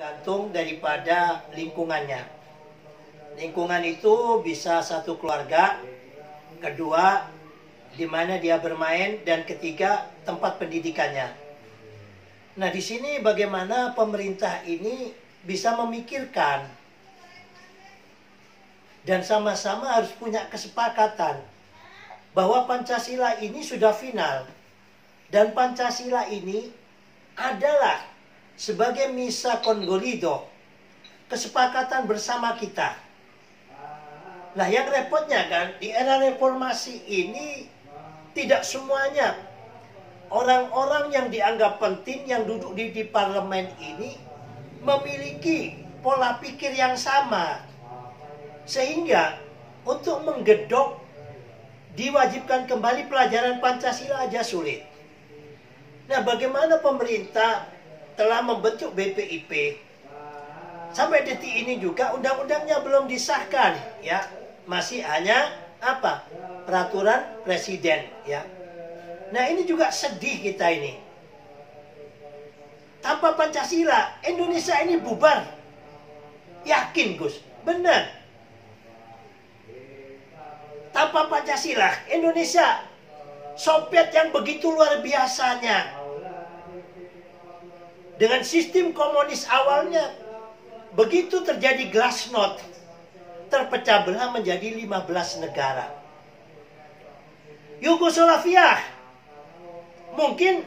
tergantung daripada lingkungannya. Lingkungan itu bisa satu keluarga, kedua di mana dia bermain, dan ketiga tempat pendidikannya. Nah, di sini bagaimana pemerintah ini bisa memikirkan dan sama-sama harus punya kesepakatan bahwa Pancasila ini sudah final, dan Pancasila ini adalah sebagai missa congolido, kesepakatan bersama kita. Nah, yang repotnya kan, di era reformasi ini tidak semuanya orang-orang yang dianggap penting yang duduk di parlemen ini memiliki pola pikir yang sama. Sehingga untuk menggedok diwajibkan kembali pelajaran Pancasila aja sulit. Nah, bagaimana pemerintah telah membentuk BPIP, sampai detik ini juga undang-undangnya belum disahkan, ya. Masih hanya apa? Peraturan presiden, ya. Nah, ini juga sedih kita ini. Tanpa Pancasila, Indonesia ini bubar. Yakin, Gus? Benar. Tanpa Pancasila, Indonesia Soviet yang begitu luar biasanya. Dengan sistem komunis awalnya, begitu terjadi glasnost, terpecah belah menjadi 15 negara. Yugoslavia mungkin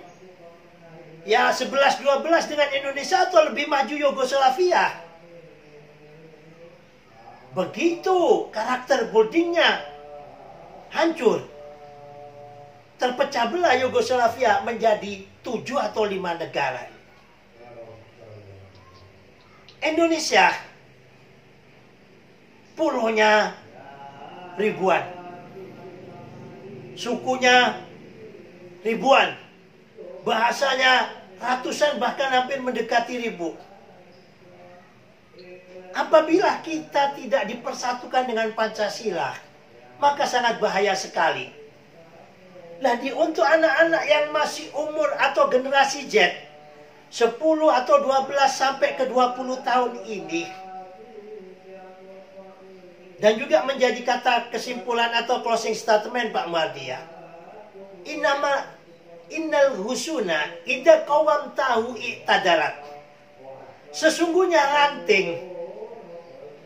ya 11-12 dengan Indonesia atau lebih maju Yugoslavia. Begitu karakter buildingnya hancur. Terpecah belah Yugoslavia menjadi 7 atau 5 negara. Indonesia pulaunya ribuan, sukunya ribuan, bahasanya ratusan bahkan hampir mendekati 1000. Apabila kita tidak dipersatukan dengan Pancasila, maka sangat bahaya sekali. Nah, untuk anak-anak yang masih umur atau generasi Z, 10 atau 12 sampai ke 20 tahun ini, dan juga menjadi kata kesimpulan atau closing statement Pak Muardia, innal husuna idza qawam tahu i'tadarat. Sesungguhnya ranting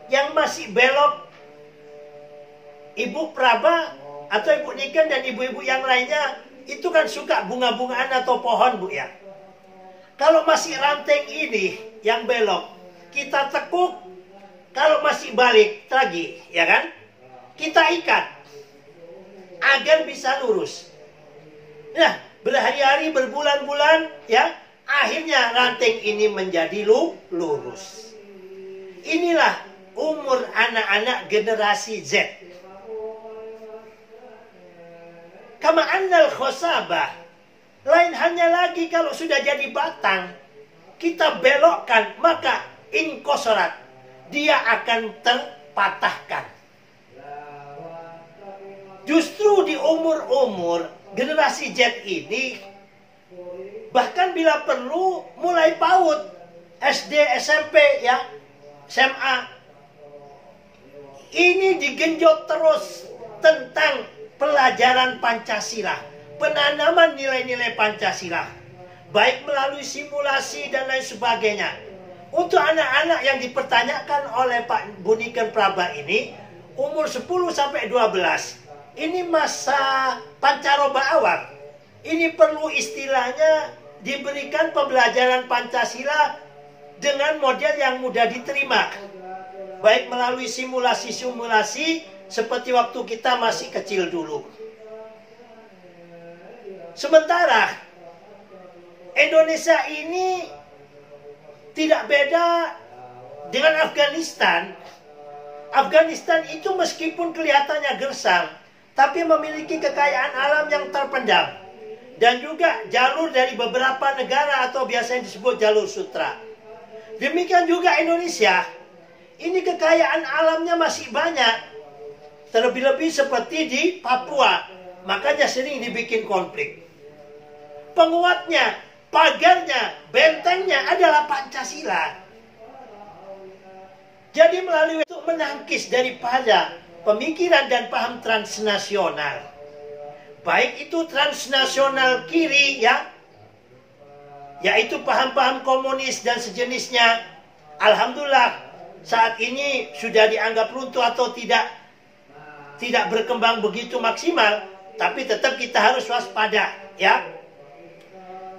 yang masih belok, Ibu Praba atau Ibu Niken dan ibu-ibu yang lainnya itu kan suka bunga-bungaan atau pohon, Bu, ya. Kalau masih ranting ini yang belok, kita tekuk. Kalau masih balik lagi, ya kan? Kita ikat agar bisa lurus. Nah, berhari-hari, berbulan-bulan, ya, akhirnya ranting ini menjadi lurus. Inilah umur anak-anak generasi Z. Kama annal khosabah, lain hanya lagi kalau sudah jadi batang, kita belokkan, maka inkosorat, dia akan terpatahkan. Justru di umur-umur generasi Z ini, bahkan bila perlu mulai PAUD, SD, SMP, ya, SMA, ini digenjot terus tentang pelajaran Pancasila, penanaman nilai-nilai Pancasila, baik melalui simulasi dan lain sebagainya. Untuk anak-anak yang dipertanyakan oleh Pak Buniken Praba ini, umur 10 sampai 12, ini masa pancaroba awal. Ini perlu istilahnya diberikan pembelajaran Pancasila dengan model yang mudah diterima, baik melalui simulasi-simulasi seperti waktu kita masih kecil dulu. Sementara Indonesia ini tidak beda dengan Afghanistan. Afghanistan itu meskipun kelihatannya gersang, tapi memiliki kekayaan alam yang terpendam. Dan juga jalur dari beberapa negara atau biasanya disebut jalur sutra. Demikian juga Indonesia. Ini kekayaan alamnya masih banyak. Terlebih-lebih seperti di Papua. Makanya sering dibikin konflik. Penguatnya, pagarnya, bentengnya adalah Pancasila. Jadi melalui itu menangkis daripada pemikiran dan paham transnasional. Baik itu transnasional kiri ya, yaitu paham-paham komunis dan sejenisnya. Alhamdulillah saat ini sudah dianggap runtuh atau tidak berkembang begitu maksimal, tapi tetap kita harus waspada ya.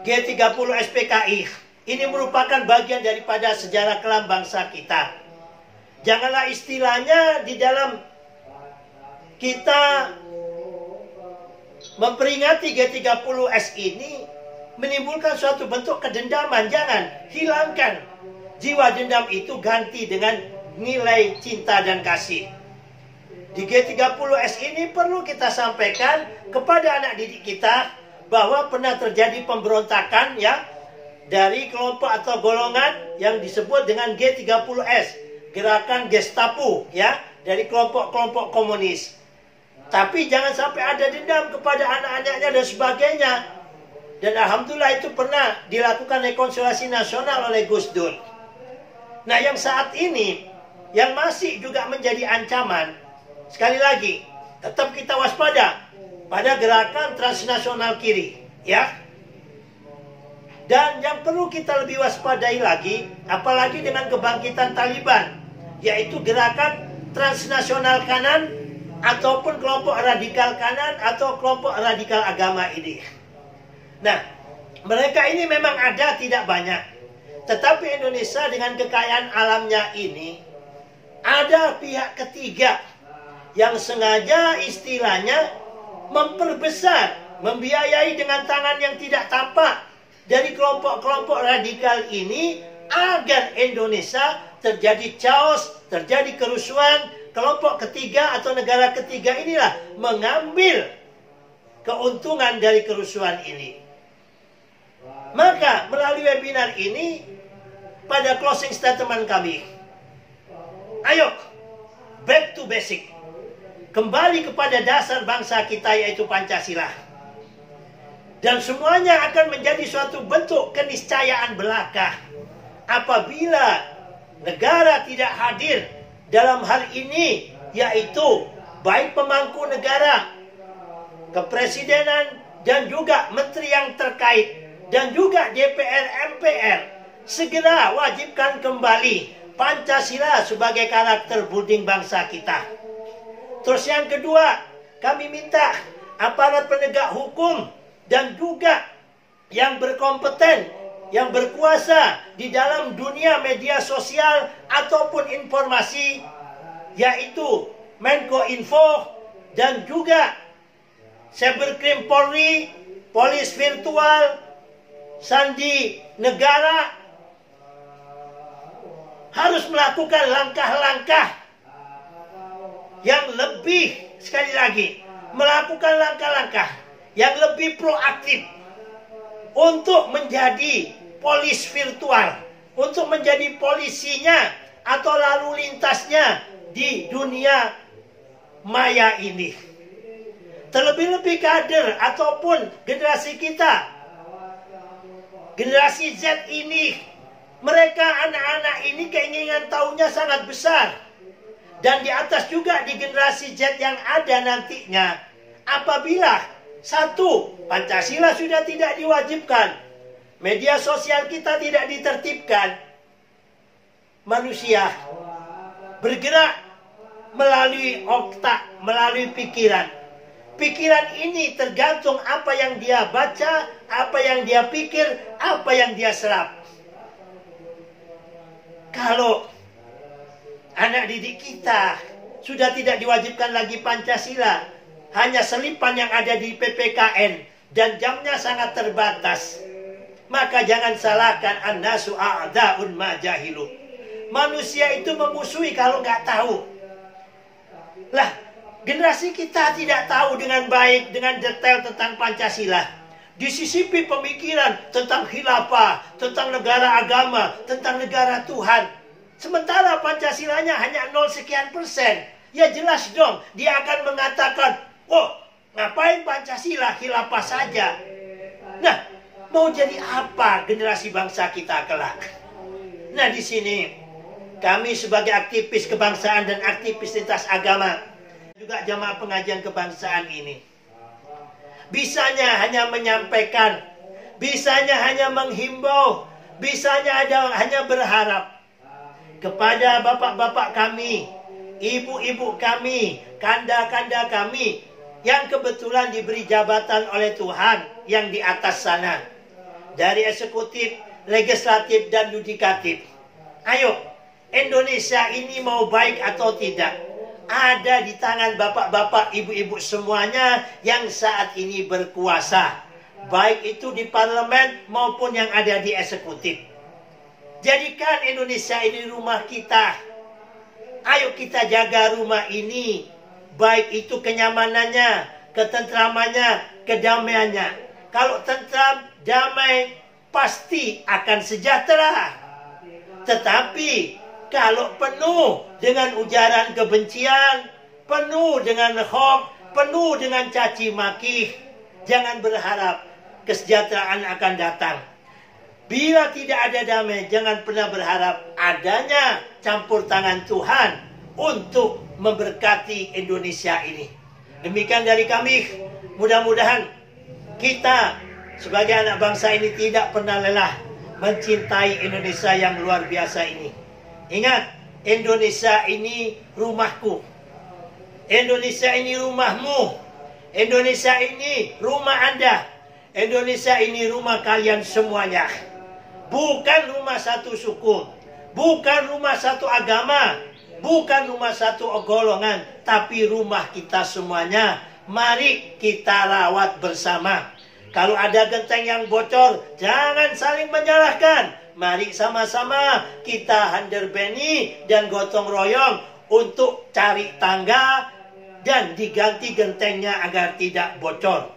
G30 SPKI ini merupakan bagian daripada sejarah kelam bangsa kita. Janganlah istilahnya di dalam kita memperingati G30S ini menimbulkan suatu bentuk kedendaman. Jangan hilangkan jiwa dendam itu, ganti dengan nilai cinta dan kasih. Di G30S ini perlu kita sampaikan kepada anak didik kita bahwa pernah terjadi pemberontakan ya dari kelompok atau golongan yang disebut dengan G30S, gerakan Gestapo ya, dari kelompok-kelompok komunis. Tapi jangan sampai ada dendam kepada anak-anaknya dan sebagainya. Dan alhamdulillah itu pernah dilakukan rekonsiliasi nasional oleh Gus Dur. Nah, yang saat ini yang masih juga menjadi ancaman, sekali lagi tetap kita waspada pada gerakan transnasional kiri ya. Dan yang perlu kita lebih waspadai lagi, apalagi dengan kebangkitan Taliban, yaitu gerakan transnasional kanan ataupun kelompok radikal kanan atau kelompok radikal agama ini. Nah, mereka ini memang ada, tidak banyak. Tetapi Indonesia dengan kekayaan alamnya ini, ada pihak ketiga yang sengaja istilahnya memperbesar, membiayai dengan tangan yang tidak tampak dari kelompok-kelompok radikal ini agar Indonesia terjadi chaos, terjadi kerusuhan. Kelompok ketiga atau negara ketiga inilah mengambil keuntungan dari kerusuhan ini. Maka melalui webinar ini, pada closing statement kami, ayo back to basic, kembali kepada dasar bangsa kita yaitu Pancasila. Dan semuanya akan menjadi suatu bentuk keniscayaan belaka apabila negara tidak hadir dalam hal ini, yaitu baik pemangku negara, kepresidenan, dan juga menteri yang terkait, dan juga DPR MPR, segera wajibkan kembali Pancasila sebagai karakter building bangsa kita. Terus yang kedua, kami minta aparat penegak hukum dan juga yang berkompeten, yang berkuasa di dalam dunia media sosial ataupun informasi, yaitu Menko Info dan juga Cybercrime Polri, Polis Virtual, Sandi Negara, harus melakukan langkah-langkah yang lebih, sekali lagi, melakukan langkah-langkah yang lebih proaktif untuk menjadi polis virtual, untuk menjadi polisinya atau lalu lintasnya di dunia maya ini. Terlebih-lebih kader ataupun generasi kita, generasi Z ini, mereka anak-anak ini keinginan tahunya sangat besar. Dan di atas juga di generasi Z yang ada nantinya, apabila satu, Pancasila sudah tidak diwajibkan, media sosial kita tidak ditertibkan, manusia bergerak melalui otak, melalui pikiran. Pikiran ini tergantung apa yang dia baca, apa yang dia pikir, apa yang dia serap. Kalau anak didik kita sudah tidak diwajibkan lagi Pancasila, hanya selipan yang ada di PPKN dan jamnya sangat terbatas, maka jangan salahkan an-nasu a'da'un ma jahilu. Manusia itu memusuhi kalau nggak tahu. Lah, generasi kita tidak tahu dengan baik, dengan detail tentang Pancasila. Disisipi pemikiran tentang khilafah, tentang negara agama, tentang negara Tuhan. Sementara Pancasilanya hanya 0 sekian persen. Ya jelas dong, dia akan mengatakan, oh, ngapain Pancasila, khilafah saja. Nah, mau jadi apa generasi bangsa kita kelak? Nah, di sini kami sebagai aktivis kebangsaan dan aktivis lintas agama, juga jamaah pengajian kebangsaan ini, bisanya hanya menyampaikan, bisanya hanya menghimbau, bisanya hanya berharap kepada bapak-bapak kami, ibu-ibu kami, kanda-kanda kami, yang kebetulan diberi jabatan oleh Tuhan yang di atas sana, dari eksekutif, legislatif, dan yudikatif. Ayo, Indonesia ini mau baik atau tidak, ada di tangan bapak-bapak, ibu-ibu semuanya yang saat ini berkuasa, baik itu di parlemen maupun yang ada di eksekutif. Jadikan Indonesia ini rumah kita. Ayo kita jaga rumah ini, baik itu kenyamanannya, ketentramannya, kedamaiannya. Kalau tentram, damai, pasti akan sejahtera. Tetapi kalau penuh dengan ujaran kebencian, penuh dengan hoax, penuh dengan caci maki, jangan berharap kesejahteraan akan datang. Bila tidak ada damai, jangan pernah berharap adanya campur tangan Tuhan untuk memberkati Indonesia ini. Demikian dari kami, mudah-mudahan kita sebagai anak bangsa ini tidak pernah lelah mencintai Indonesia yang luar biasa ini. Ingat, Indonesia ini rumahku, Indonesia ini rumahmu, Indonesia ini rumah Anda, Indonesia ini rumah kalian semuanya. Bukan rumah satu suku, bukan rumah satu agama, bukan rumah satu golongan, tapi rumah kita semuanya. Mari kita rawat bersama. Kalau ada genteng yang bocor, jangan saling menyalahkan. Mari sama-sama kita handerbeni dan gotong royong untuk cari tangga dan diganti gentengnya agar tidak bocor.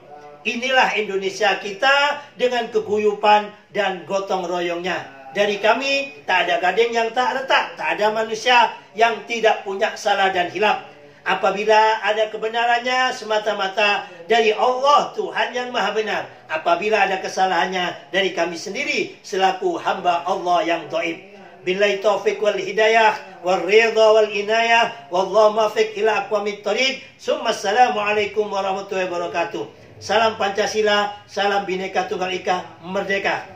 Inilah Indonesia kita dengan keguyupan dan gotong royongnya. Dari kami, tak ada gading yang tak retak, tak ada manusia yang tidak punya salah dan hilaf. Apabila ada kebenarannya semata-mata dari Allah Tuhan yang Maha Benar. Apabila ada kesalahannya dari kami sendiri selaku hamba Allah yang dhaif. Billahi taufiq wal hidayah wal ridha wal inayah wallahu muwaffiq ila aqwamit thoriq. Assalamualaikum warahmatullahi wabarakatuh. Salam Pancasila, salam Bhinneka Tunggal Ika, merdeka.